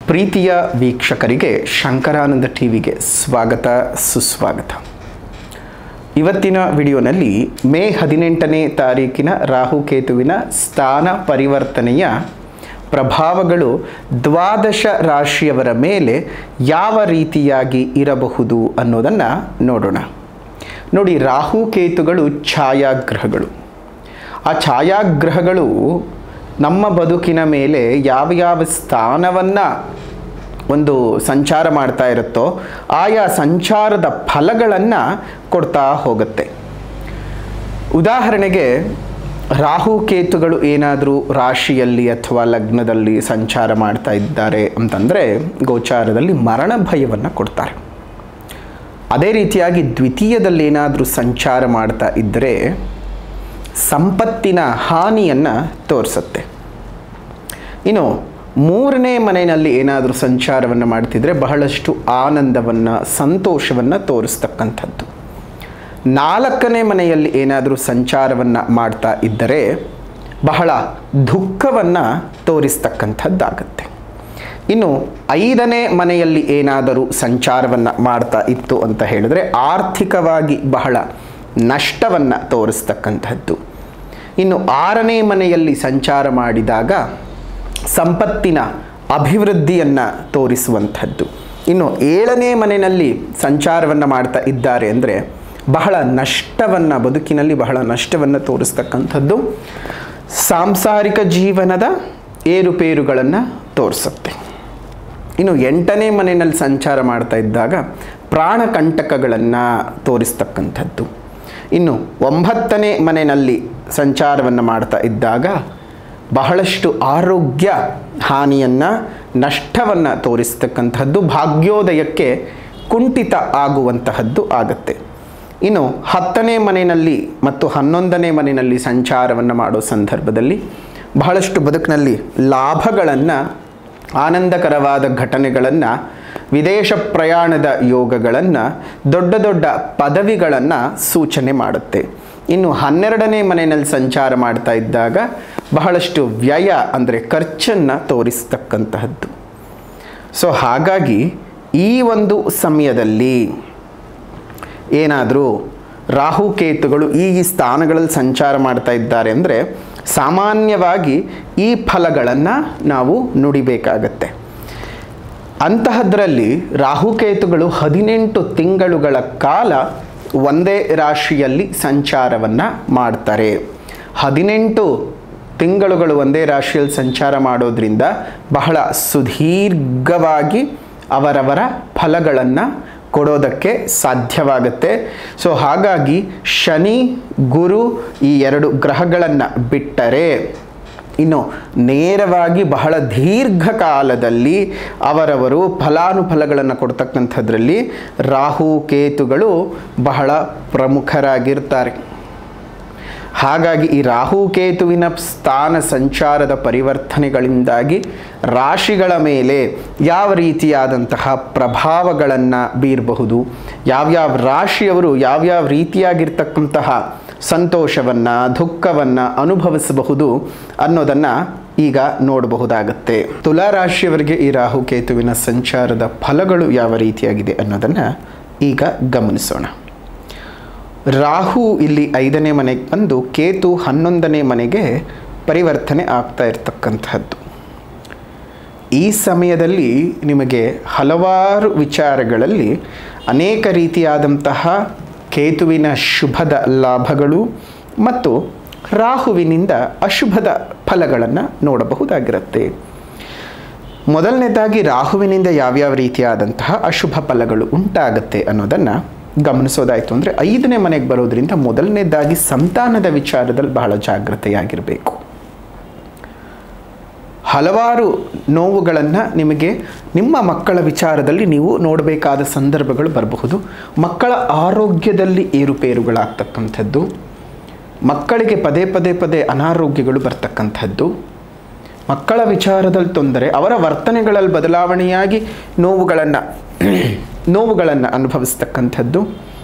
ಪ್ರೀತಿಯ ವೀಕ್ಷಕರಿಗೆ ಶಂಕರಾನಂದ ಟಿವಿಗೆ ಸ್ವಾಗತ ಸುಸ್ವಾಗತ. ಇವತ್ತಿನ ವಿಡಿಯೋನಲ್ಲಿ ಮೇ 18ನೇ ತಾರೀಕಿನ ರಾಹುಕೇತುವಿನ ಸ್ಥಾನ ಪರಿವರ್ತನೆಯ ಪ್ರಭಾವಗಳು ದ್ವಾದಶ ರಾಶಿಯವರ ಮೇಲೆ ಯಾವ ರೀತಿಯಾಗಿ ಇರಬಹುದು ಅನ್ನೋದನ್ನು ನೋಡೋಣ. ನೋಡಿ, ರಾಹುಕೇತುಗಳು ಛಾಯಾಗ್ರಹಗಳು. ಆ ಛಾಯಾಗ್ರಹಗಳು ನಮ್ಮ ಬದುಕಿನ ಮೇಲೆ ಯಾವ ಸ್ಥಾನವನ್ನು ಒಂದು ಸಂಚಾರ ಮಾಡ್ತಾ ಇರುತ್ತೋ ಆಯಾ ಸಂಚಾರದ ಫಲಗಳನ್ನು ಕೊಡ್ತಾ ಹೋಗುತ್ತೆ. ಉದಾಹರಣೆಗೆ ರಾಹುಕೇತುಗಳು ಏನಾದರೂ ರಾಶಿಯಲ್ಲಿ ಅಥವಾ ಲಗ್ನದಲ್ಲಿ ಸಂಚಾರ ಮಾಡ್ತಾ ಇದ್ದಾರೆ ಅಂತಂದರೆ ಗೋಚಾರದಲ್ಲಿ ಮರಣ ಭಯವನ್ನು ಕೊಡ್ತಾರೆ. ಅದೇ ರೀತಿಯಾಗಿ ದ್ವಿತೀಯದಲ್ಲಿ ಏನಾದರೂ ಸಂಚಾರ ಮಾಡ್ತಾ ಇದ್ದರೆ ಸಂಪತ್ತಿನ ಹಾನಿಯನ್ನು ತೋರಿಸುತ್ತೆ. ಇನ್ನು ಮೂರನೇ ಮನೆಯಲ್ಲಿ ಏನಾದರೂ ಸಂಚಾರವನ್ನು ಮಾಡ್ತಿದ್ರೆ ಬಹಳಷ್ಟು ಆನಂದವನ್ನು ಸಂತೋಷವನ್ನು ತೋರಿಸ್ತಕ್ಕಂಥದ್ದು. ನಾಲ್ಕನೇ ಮನೆಯಲ್ಲಿ ಏನಾದರೂ ಸಂಚಾರವನ್ನು ಮಾಡ್ತಾ ಇದ್ದರೆ ಬಹಳ ದುಃಖವನ್ನು ತೋರಿಸ್ತಕ್ಕಂಥದ್ದಾಗತ್ತೆ. ಇನ್ನು ಐದನೇ ಮನೆಯಲ್ಲಿ ಏನಾದರೂ ಸಂಚಾರವನ್ನು ಮಾಡ್ತಾ ಇತ್ತು ಅಂತ ಹೇಳಿದ್ರೆ ಆರ್ಥಿಕವಾಗಿ ಬಹಳ ನಷ್ಟವನ್ನು ತೋರಿಸ್ತಕ್ಕಂಥದ್ದು. ಇನ್ನು ಆರನೇ ಮನೆಯಲ್ಲಿ ಸಂಚಾರ ಮಾಡಿದಾಗ ಸಂಪತ್ತಿನ ಅಭಿವೃದ್ಧಿಯನ್ನು ತೋರಿಸುವಂಥದ್ದು. ಇನ್ನು ಏಳನೇ ಮನೆಯಲ್ಲಿ ಸಂಚಾರವನ್ನು ಮಾಡ್ತಾ ಇದ್ದಾರೆ ಅಂದರೆ ಬಹಳ ನಷ್ಟವನ್ನು, ಬದುಕಿನಲ್ಲಿ ಬಹಳ ನಷ್ಟವನ್ನು ತೋರಿಸ್ತಕ್ಕಂಥದ್ದು. ಸಾಂಸಾರಿಕ ಜೀವನದ ಏರುಪೇರುಗಳನ್ನು ತೋರಿಸುತ್ತೆ. ಇನ್ನು ಎಂಟನೇ ಮನೆಯಲ್ಲಿ ಸಂಚಾರ ಮಾಡ್ತಾ ಇದ್ದಾಗ ಪ್ರಾಣಕಂಟಕಗಳನ್ನು ತೋರಿಸ್ತಕ್ಕಂಥದ್ದು. ಇನ್ನು ಒಂಬತ್ತನೇ ಮನೆಯಲ್ಲಿ ಸಂಚಾರವನ್ನು ಮಾಡ್ತಾ ಇದ್ದಾಗ ಬಹಳಷ್ಟು ಆರೋಗ್ಯ ಹಾನಿಯನ್ನು, ನಷ್ಟವನ್ನು ತೋರಿಸ್ತಕ್ಕಂಥದ್ದು, ಭಾಗ್ಯೋದಯಕ್ಕೆ ಕುಂಠಿತ ಆಗುವಂತಹದ್ದು ಆಗುತ್ತೆ. ಇನ್ನು 10ನೇ ಮನೆಯಲ್ಲಿ ಮತ್ತು 11ನೇ ಮನೆಯಲ್ಲಿ ಸಂಚಾರವನ್ನು ಮಾಡೋ ಸಂದರ್ಭದಲ್ಲಿ ಬಹಳಷ್ಟು ಬದುಕಿನಲ್ಲಿ ಲಾಭಗಳನ್ನು, ಆನಂದಕರವಾದ ಘಟನೆಗಳನ್ನು, ವಿದೇಶ ಪ್ರಯಾಣದ ಯೋಗಗಳನ್ನು, ದೊಡ್ಡ ದೊಡ್ಡ ಪದವಿಗಳನ್ನು ಸೂಚನೆ ಮಾಡುತ್ತೆ. ಇನ್ನು 12ನೇ ಮನೆಯಲ್ಲಿ ಸಂಚಾರ ಮಾಡ್ತಾ ಇದ್ದಾಗ ಬಹಳಷ್ಟು ವ್ಯಯ ಅಂದರೆ ಖರ್ಚನ್ನು ತೋರಿಸ್ತಕ್ಕಂತಹದ್ದು. ಸೊ ಹಾಗಾಗಿ ಈ ಒಂದು ಸಮಯದಲ್ಲಿ ಏನಾದರೂ ರಾಹುಕೇತುಗಳು ಈ ಸ್ಥಾನಗಳಲ್ಲಿ ಸಂಚಾರ ಮಾಡ್ತಾ ಇದ್ದಾರೆ ಅಂದರೆ ಸಾಮಾನ್ಯವಾಗಿ ಈ ಫಲಗಳನ್ನು ನಾವು ನುಡಿಬೇಕಾಗತ್ತೆ. ಅಂತಹದ್ರಲ್ಲಿ ರಾಹುಕೇತುಗಳು 18 ತಿಂಗಳುಗಳ ಕಾಲ ಒಂದೇ ರಾಶಿಯಲ್ಲಿ ಸಂಚಾರವನ್ನು ಮಾಡ್ತಾರೆ. 18 ತಿಂಗಳುಗಳು ಒಂದೇ ರಾಶಿಯಲ್ಲಿ ಸಂಚಾರ ಮಾಡೋದ್ರಿಂದ ಬಹಳ ಸುದೀರ್ಘವಾಗಿ ಅವರವರ ಫಲಗಳನ್ನು ಕೊಡೋದಕ್ಕೆ ಸಾಧ್ಯವಾಗುತ್ತೆ. ಸೊ ಹಾಗಾಗಿ ಶನಿ, ಗುರು ಈ 2 ಗ್ರಹಗಳನ್ನು ಬಿಟ್ಟರೆ ಇನ್ನು ನೇರವಾಗಿ ಬಹಳ ದೀರ್ಘಕಾಲದಲ್ಲಿ ಅವರವರು ಫಲಾನುಫಲಗಳನ್ನು ಕೊಡ್ತಕ್ಕಂಥದ್ರಲ್ಲಿ ರಾಹುಕೇತುಗಳು ಬಹಳ ಪ್ರಮುಖರಾಗಿರ್ತಾರೆ. ಹಾಗಾಗಿ ಈ ರಾಹುಕೇತುವಿನ ಸ್ಥಾನ ಸಂಚಾರದ ಪರಿವರ್ತನೆಗಳಿಂದಾಗಿ ರಾಶಿಗಳ ಮೇಲೆ ಯಾವ ರೀತಿಯಾದಂತಹ ಪ್ರಭಾವಗಳನ್ನು ಬೀರಬಹುದು, ಯಾವ್ಯಾವ ರಾಶಿಯವರು ಯಾವ್ಯಾವ ರೀತಿಯಾಗಿರ್ತಕ್ಕಂತಹ ಸಂತೋಷವನ್ನು, ದುಃಖವನ್ನು ಅನುಭವಿಸಬಹುದು ಅನ್ನೋದನ್ನು ಈಗ ನೋಡಬಹುದಾಗತ್ತೆ. ತುಲಾ ರಾಶಿಯವರಿಗೆ ಈ ರಾಹುಕೇತುವಿನ ಸಂಚಾರದ ಫಲಗಳು ಯಾವ ರೀತಿಯಾಗಿದೆ ಅನ್ನೋದನ್ನು ಈಗ ಗಮನಿಸೋಣ. ರಾಹು ಇಲ್ಲಿ 5ನೇ ಮನೆಗೆ ಬಂದು ಕೇತು 11ನೇ ಮನೆಗೆ ಪರಿವರ್ತನೆ ಆಗ್ತಾ ಇರತಕ್ಕಂಥದ್ದು. ಈ ಸಮಯದಲ್ಲಿ ನಿಮಗೆ ಹಲವಾರು ವಿಚಾರಗಳಲ್ಲಿ ಅನೇಕ ರೀತಿಯಾದಂತಹ ಕೇತುವಿನ ಶುಭದ ಲಾಭಗಳು ಮತ್ತು ರಾಹುವಿನಿಂದ ಅಶುಭದ ಫಲಗಳನ್ನು ನೋಡಬಹುದಾಗಿರುತ್ತೆ. ಮೊದಲನೇದಾಗಿ ರಾಹುವಿನಿಂದ ಯಾವ್ಯಾವ ರೀತಿಯಾದಂತಹ ಅಶುಭ ಫಲಗಳು ಉಂಟಾಗುತ್ತೆ ಅನ್ನೋದನ್ನು ಗಮನಿಸೋದಾಯಿತು ಅಂದರೆ 5ನೇ ಮನೆಗೆ ಬರೋದ್ರಿಂದ ಮೊದಲನೇದಾಗಿ ಸಂತಾನದ ವಿಚಾರದಲ್ಲಿ ಬಹಳ ಜಾಗ್ರತೆಯಾಗಿರಬೇಕು. ಹಲವಾರು ನೋವುಗಳನ್ನು ನಿಮಗೆ ನಿಮ್ಮ ಮಕ್ಕಳ ವಿಚಾರದಲ್ಲಿ ನೀವು ನೋಡಬೇಕಾದ ಸಂದರ್ಭಗಳು ಬರಬಹುದು. ಮಕ್ಕಳ ಆರೋಗ್ಯದಲ್ಲಿ ಏರುಪೇರುಗಳಾಗ್ತಕ್ಕಂಥದ್ದು, ಮಕ್ಕಳಿಗೆ ಪದೇ ಅನಾರೋಗ್ಯಗಳು ಬರ್ತಕ್ಕಂಥದ್ದು, ಮಕ್ಕಳ ವಿಚಾರದಲ್ಲಿ ತೊಂದರೆ, ಅವರ ವರ್ತನೆಗಳಲ್ಲಿ ಬದಲಾವಣೆಯಾಗಿ ನೋವುಗಳನ್ನು ಅನುಭವಿಸ್ತಕ್ಕಂಥದ್ದು.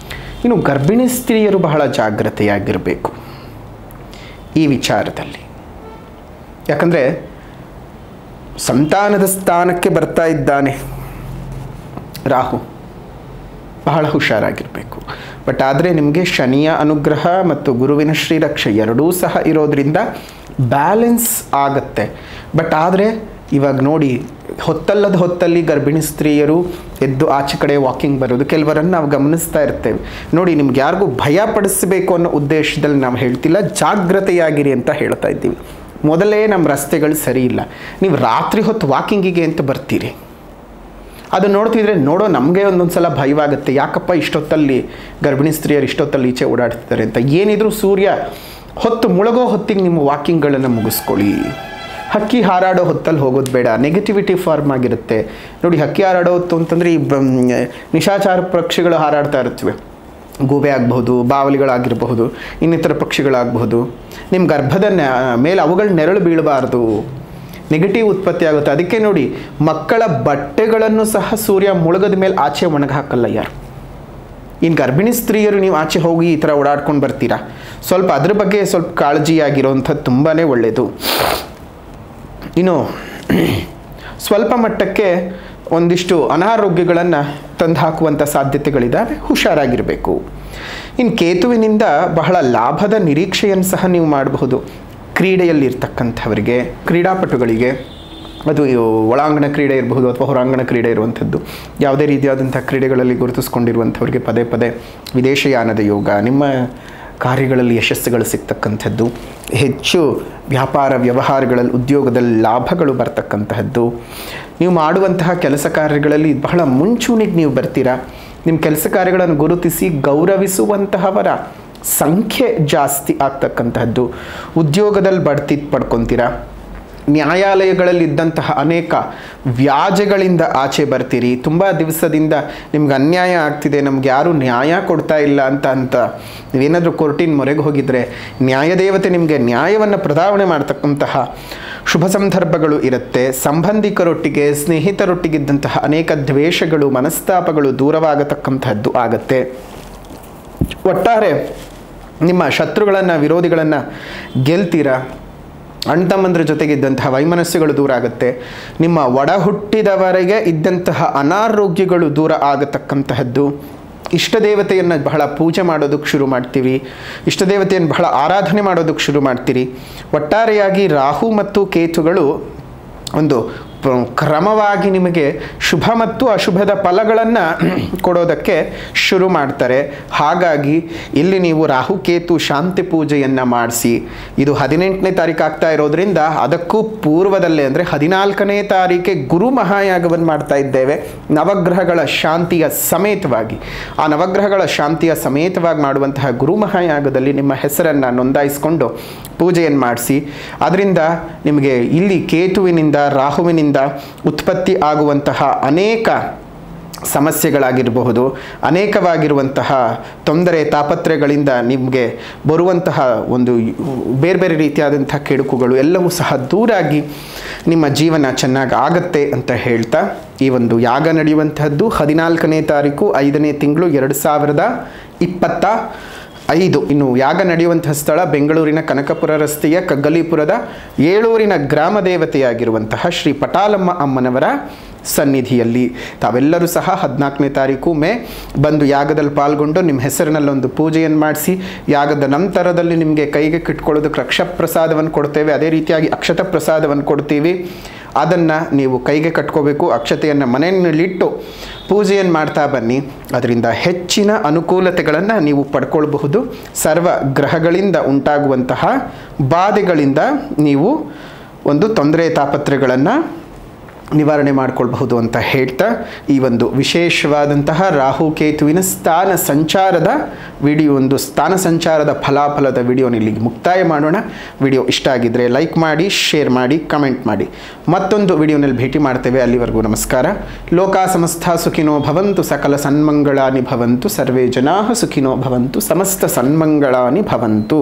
ಇನ್ನು ಗರ್ಭಿಣಿ ಸ್ತ್ರೀಯರು ಬಹಳ ಜಾಗ್ರತೆಯಾಗಿರಬೇಕು ಈ ವಿಚಾರದಲ್ಲಿ. ಯಾಕಂದರೆ ಸಂತಾನದ ಸ್ಥಾನಕ್ಕೆ ಬರ್ತಾ ಇದ್ದಾನೆ ರಾಹು. ಬಹಳ ಹುಷಾರಾಗಿರಬೇಕು. ಬಟ್ ಆದರೆ ನಿಮಗೆ ಶನಿಯ ಅನುಗ್ರಹ ಮತ್ತು ಗುರುವಿನ ಶ್ರೀರಕ್ಷೆ ಎರಡೂ ಸಹ ಇರೋದ್ರಿಂದ ಬ್ಯಾಲೆನ್ಸ್ ಆಗತ್ತೆ. ಬಟ್ ಆದರೆ ಇವಾಗ ನೋಡಿ, ಹೊತ್ತಲ್ಲದ ಹೊತ್ತಲ್ಲಿ ಗರ್ಭಿಣಿ ಸ್ತ್ರೀಯರು ಎದ್ದು ಆಚೆ ಕಡೆ ವಾಕಿಂಗ್ ಬರೋದು ಕೆಲವರನ್ನು ನಾವು ಗಮನಿಸ್ತಾ ಇರ್ತೇವೆ. ನೋಡಿ, ನಿಮ್ಗೆ ಯಾರಿಗೂ ಭಯ ಪಡಿಸಬೇಕು ಅನ್ನೋ ಉದ್ದೇಶದಲ್ಲಿ ನಾವು ಹೇಳ್ತಿಲ್ಲ, ಜಾಗ್ರತೆಯಾಗಿರಿ ಅಂತ ಹೇಳ್ತಾ ಇದ್ದೀವಿ. ಮೊದಲೇ ನಮ್ಮ ರಸ್ತೆಗಳು ಸರಿ ಇಲ್ಲ. ನೀವು ರಾತ್ರಿ ಹೊತ್ತು ವಾಕಿಂಗಿಗೆ ಅಂತ ಬರ್ತೀರಿ, ಅದು ನೋಡ್ತಿದ್ರೆ ನಮಗೆ ಒಂದೊಂದು ಸಲ ಭಯವಾಗುತ್ತೆ. ಯಾಕಪ್ಪ ಇಷ್ಟೊತ್ತಲ್ಲಿ ಗರ್ಭಿಣಿ ಸ್ತ್ರೀಯರು ಇಷ್ಟೊತ್ತಲ್ಲಿ ಈಚೆ ಓಡಾಡ್ತಿದ್ದಾರೆ ಅಂತ. ಏನಿದ್ರು ಸೂರ್ಯ ಹೊತ್ತು ಮುಳುಗೋ ಹೊತ್ತಿಗೆ ನಿಮ್ಮ ವಾಕಿಂಗ್ಗಳನ್ನು ಮುಗಿಸ್ಕೊಳ್ಳಿ. ಹಕ್ಕಿ ಹಾರಾಡೋ ಹೊತ್ತಲ್ಲಿ ಹೋಗೋದು ಬೇಡ, ನೆಗೆಟಿವಿಟಿ ಫಾರ್ಮ್ ಆಗಿರುತ್ತೆ. ನೋಡಿ, ಹಕ್ಕಿ ಹಾರಾಡೋ ಹೊತ್ತು ಅಂತಂದರೆ ಈ ನಿಶಾಚಾರ ಪಕ್ಷಿಗಳು ಹಾರಾಡ್ತಾ ಇರ್ತವೆ. ಗೂಬೆ ಆಗಬಹುದು, ಬಾವಲಿಗಳಾಗಿರಬಹುದು, ಇನ್ನಿತರ ಪಕ್ಷಿಗಳಾಗಬಹುದು. ನಿಮ್ಮ ಗರ್ಭದ ಮೇಲೆ ಅವುಗಳ ನೆರಳು ಬೀಳಬಾರ್ದು, ನೆಗೆಟಿವ್ ಉತ್ಪತ್ತಿ ಆಗುತ್ತೆ. ಅದಕ್ಕೆ ನೋಡಿ, ಮಕ್ಕಳ ಬಟ್ಟೆಗಳನ್ನು ಸಹ ಸೂರ್ಯ ಮುಳುಗದ ಮೇಲೆ ಆಚೆ ಒಣಗಿ ಹಾಕಲ್ಲ ಯಾರು. ಇನ್ನು ಗರ್ಭಿಣಿ ಸ್ತ್ರೀಯರು ನೀವು ಆಚೆ ಹೋಗಿ ಈ ಥರ ಓಡಾಡ್ಕೊಂಡು ಬರ್ತೀರಾ, ಸ್ವಲ್ಪ ಅದ್ರ ಬಗ್ಗೆ ಸ್ವಲ್ಪ ಕಾಳಜಿಯಾಗಿರೋವಂಥದ್ದು ತುಂಬಾ ಒಳ್ಳೆಯದು. ಇನ್ನು ಸ್ವಲ್ಪ ಮಟ್ಟಕ್ಕೆ ಒಂದಿಷ್ಟು ಅನಾರೋಗ್ಯಗಳನ್ನು ತಂದು ಹಾಕುವಂಥ ಸಾಧ್ಯತೆಗಳಿದ್ದಾವೆ, ಹುಷಾರಾಗಿರಬೇಕು. ಇನ್ನು ಕೇತುವಿನಿಂದ ಬಹಳ ಲಾಭದ ನಿರೀಕ್ಷೆಯನ್ನು ಸಹ ನೀವು ಮಾಡಬಹುದು. ಕ್ರೀಡೆಯಲ್ಲಿರ್ತಕ್ಕಂಥವರಿಗೆ, ಕ್ರೀಡಾಪಟುಗಳಿಗೆ, ಅದು ಒಳಾಂಗಣ ಕ್ರೀಡೆ ಇರಬಹುದು ಅಥವಾ ಹೊರಾಂಗಣ ಕ್ರೀಡೆ ಇರುವಂಥದ್ದು, ಯಾವುದೇ ರೀತಿಯಾದಂಥ ಕ್ರೀಡೆಗಳಲ್ಲಿ ಗುರುತಿಸ್ಕೊಂಡಿರುವಂಥವ್ರಿಗೆ ಪದೇ ಪದೇ ವಿದೇಶಯಾನದ ಯೋಗ, ನಿಮ್ಮ ಕಾರ್ಯಗಳಲ್ಲಿ ಯಶಸ್ಸುಗಳು ಸಿಗ್ತಕ್ಕಂಥದ್ದು, ಹೆಚ್ಚು ವ್ಯಾಪಾರ ವ್ಯವಹಾರಗಳಲ್ಲಿ ಉದ್ಯೋಗದಲ್ಲಿ ಲಾಭಗಳು ಬರ್ತಕ್ಕಂತಹದ್ದು, ನೀವು ಮಾಡುವಂತಹ ಕೆಲಸ ಕಾರ್ಯಗಳಲ್ಲಿ ಬಹಳ ಮುಂಚೂಣಿಗೆ ನೀವು ಬರ್ತೀರಾ. ನಿಮ್ಮ ಕೆಲಸ ಕಾರ್ಯಗಳನ್ನು ಗುರುತಿಸಿ ಗೌರವಿಸುವಂತಹವರ ಸಂಖ್ಯೆ ಜಾಸ್ತಿ ಆಗ್ತಕ್ಕಂತಹದ್ದು, ಉದ್ಯೋಗದಲ್ಲಿ ಬಡ್ತಿ ಪಡ್ಕೊತೀರಾ. ನ್ಯಾಯಾಲಯಗಳಲ್ಲಿದ್ದಂತಹ ಅನೇಕ ವ್ಯಾಜ್ಯಗಳಿಂದ ಆಚೆ ಬರ್ತೀರಿ. ತುಂಬ ದಿವಸದಿಂದ ನಿಮ್ಗೆ ಅನ್ಯಾಯ ಆಗ್ತಿದೆ, ನಮ್ಗೆ ಯಾರೂ ನ್ಯಾಯ ಕೊಡ್ತಾ ಇಲ್ಲ ಅಂತ ನೀವೇನಾದರೂ ಕೋರ್ಟಿನ ಮೊರೆಗೆ ಹೋಗಿದ್ರೆ ನ್ಯಾಯದೇವತೆ ನಿಮಗೆ ನ್ಯಾಯವನ್ನು ಪ್ರದಾವಣೆ ಮಾಡ್ತಕ್ಕಂತಹ ಶುಭ ಸಂದರ್ಭಗಳು ಇರುತ್ತೆ. ಸಂಬಂಧಿಕರೊಟ್ಟಿಗೆ, ಸ್ನೇಹಿತರೊಟ್ಟಿಗಿದ್ದಂತಹ ಅನೇಕ ದ್ವೇಷಗಳು, ಮನಸ್ತಾಪಗಳು ದೂರವಾಗತಕ್ಕಂತಹದ್ದು ಆಗತ್ತೆ. ಒಟ್ಟಾರೆ ನಿಮ್ಮ ಶತ್ರುಗಳನ್ನು, ವಿರೋಧಿಗಳನ್ನು ಗೆಲ್ತೀರಾ. ಅಣ್ತಮ್ಮಂದ್ರ ಜೊತೆಗಿದ್ದಂತಹ ವೈಮನಸ್ಸುಗಳು ದೂರ ಆಗುತ್ತೆ. ನಿಮ್ಮ ಒಡ ಹುಟ್ಟಿದವರೆಗೆ ಇದ್ದಂತಹ ಅನಾರೋಗ್ಯಗಳು ದೂರ ಆಗತಕ್ಕಂತಹದ್ದು. ಇಷ್ಟದೇವತೆಯನ್ನು ಬಹಳ ಪೂಜೆ ಮಾಡೋದಕ್ಕೆ ಶುರು ಮಾಡ್ತೀವಿ, ಇಷ್ಟದೇವತೆಯನ್ನು ಬಹಳ ಆರಾಧನೆ ಮಾಡೋದಕ್ಕೆ ಶುರು ಮಾಡ್ತೀರಿ. ಒಟ್ಟಾರೆಯಾಗಿ ರಾಹು ಮತ್ತು ಕೇತುಗಳು ಒಂದು ಕ್ರಮವಾಗಿ ನಿಮಗೆ ಶುಭ ಮತ್ತು ಅಶುಭದ ಫಲಗಳನ್ನು ಕೊಡೋದಕ್ಕೆ ಶುರು ಮಾಡ್ತಾರೆ. ಹಾಗಾಗಿ ಇಲ್ಲಿ ನೀವು ರಾಹುಕೇತು ಶಾಂತಿ ಪೂಜೆಯನ್ನು ಮಾಡಿಸಿ. ಇದು 18ನೇ ತಾರೀಕು ಆಗ್ತಾ ಇರೋದ್ರಿಂದ ಅದಕ್ಕೂ ಪೂರ್ವದಲ್ಲೇ ಅಂದರೆ 14ನೇ ತಾರೀಕೆ ಗುರು ಮಹಾಯಾಗವನ್ನು ಮಾಡ್ತಾ ಇದ್ದೇವೆ, ನವಗ್ರಹಗಳ ಶಾಂತಿಯ ಸಮೇತವಾಗಿ. ಆ ನವಗ್ರಹಗಳ ಶಾಂತಿಯ ಸಮೇತವಾಗಿ ಮಾಡುವಂತಹ ಗುರು ಮಹಾಯಾಗದಲ್ಲಿ ನಿಮ್ಮ ಹೆಸರನ್ನು ನೋಂದಾಯಿಸಿಕೊಂಡು ಪೂಜೆಯನ್ನು ಮಾಡಿಸಿ. ಅದರಿಂದ ನಿಮಗೆ ಇಲ್ಲಿ ಕೇತುವಿನಿಂದ, ರಾಹುವಿನಿಂದ ಉತ್ಪತ್ತಿ ಆಗುವಂತಹ ಅನೇಕ ಸಮಸ್ಯೆಗಳಾಗಿರಬಹುದು, ಅನೇಕವಾಗಿರುವಂತಹ ತೊಂದರೆ ತಾಪತ್ರೆಗಳಿಂದ ನಿಮಗೆ ಬರುವಂತಹ ಒಂದು ಬೇರೆ ಬೇರೆ ರೀತಿಯಾದಂಥ ಕೆಡುಕುಗಳು ಎಲ್ಲವೂ ಸಹ ದೂರಾಗಿ ನಿಮ್ಮ ಜೀವನ ಚೆನ್ನಾಗಿ ಆಗತ್ತೆ ಅಂತ ಹೇಳ್ತಾ, ಈ ಒಂದು ಯಾಗ ನಡೆಯುವಂತಹದ್ದು 14ನೇ ತಾರೀಕು 5ನೇ ತಿಂಗಳು 2025. ಇನ್ನು ಯಾಗ ನಡೆಯುವಂತಹ ಸ್ಥಳ ಬೆಂಗಳೂರಿನ ಕನಕಪುರ ರಸ್ತೆಯ ಕಗ್ಗಲೀಪುರದ ಏಳೂರಿನ ಗ್ರಾಮ ದೇವತೆಯಾಗಿರುವಂತಹ ಶ್ರೀ ಪಟಾಲಮ್ಮ ಅಮ್ಮನವರ ಸನ್ನಿಧಿಯಲ್ಲಿ. ತಾವೆಲ್ಲರೂ ಸಹ 14ನೇ ತಾರೀಕು ಮೇ ಬಂದು ಯಾಗದಲ್ಲಿ ಪಾಲ್ಗೊಂಡು ನಿಮ್ಮ ಹೆಸರಿನಲ್ಲೊಂದು ಪೂಜೆಯನ್ನು ಮಾಡಿಸಿ, ಯಾಗದ ನಂತರದಲ್ಲಿ ನಿಮಗೆ ಕೈಗೆ ಕಿಟ್ಕೊಳ್ಳೋದಕ್ಕೆ ರಕ್ಷಾ ಪ್ರಸಾದವನ್ನು ಕೊಡ್ತೇವೆ. ಅದೇ ರೀತಿಯಾಗಿ ಅಕ್ಷತ ಪ್ರಸಾದವನ್ನು ಕೊಡ್ತೀವಿ. ಅದನ್ನು ನೀವು ಕೈಗೆ ಕಟ್ಕೋಬೇಕು. ಅಕ್ಷತೆಯನ್ನು ಮನೆಯಲ್ಲಿಟ್ಟು ಪೂಜೆಯನ್ನು ಮಾಡ್ತಾ ಬನ್ನಿ. ಅದರಿಂದ ಹೆಚ್ಚಿನ ಅನುಕೂಲತೆಗಳನ್ನು ನೀವು ಪಡ್ಕೊಳ್ಬಹುದು. ಸರ್ವ ಗ್ರಹಗಳಿಂದ ಉಂಟಾಗುವಂತಹ ಬಾಧೆಗಳಿಂದ ನೀವು ಒಂದು ತೊಂದರೆ ತಾಪತ್ರೆಗಳನ್ನು ನಿವಾರಣೆ ಮಾಡಿಕೊಳ್ಬಹುದು ಅಂತ ಹೇಳ್ತಾ, ಈ ಒಂದು ವಿಶೇಷವಾದಂತಹ ರಾಹುಕೇತುವಿನ ಸ್ಥಾನ ಸಂಚಾರದ ವಿಡಿಯೋ, ಒಂದು ಸ್ಥಾನ ಸಂಚಾರದ ಫಲಾಫಲದ ವಿಡಿಯೋನ ಇಲ್ಲಿಗೆ ಮುಕ್ತಾಯ ಮಾಡೋಣ. ವಿಡಿಯೋ ಇಷ್ಟ ಆಗಿದ್ದರೆ ಲೈಕ್ ಮಾಡಿ, ಶೇರ್ ಮಾಡಿ, ಕಮೆಂಟ್ ಮಾಡಿ. ಮತ್ತೊಂದು ವಿಡಿಯೋನಲ್ಲಿ ಭೇಟಿ ಮಾಡ್ತೇವೆ. ಅಲ್ಲಿವರೆಗೂ ನಮಸ್ಕಾರ. ಲೋಕಾ ಸಮಸ್ತ ಸುಖಿನೋ ಭವಂತು, ಸಕಲ ಸನ್ಮಂಗಳಾನಿ ಭವಂತು, ಸರ್ವೇ ಜನಾಃ ಸುಖಿನೋ ಭವಂತು, ಸಮಸ್ತ ಸನ್ಮಂಗಳಾನಿ ಭವಂತು.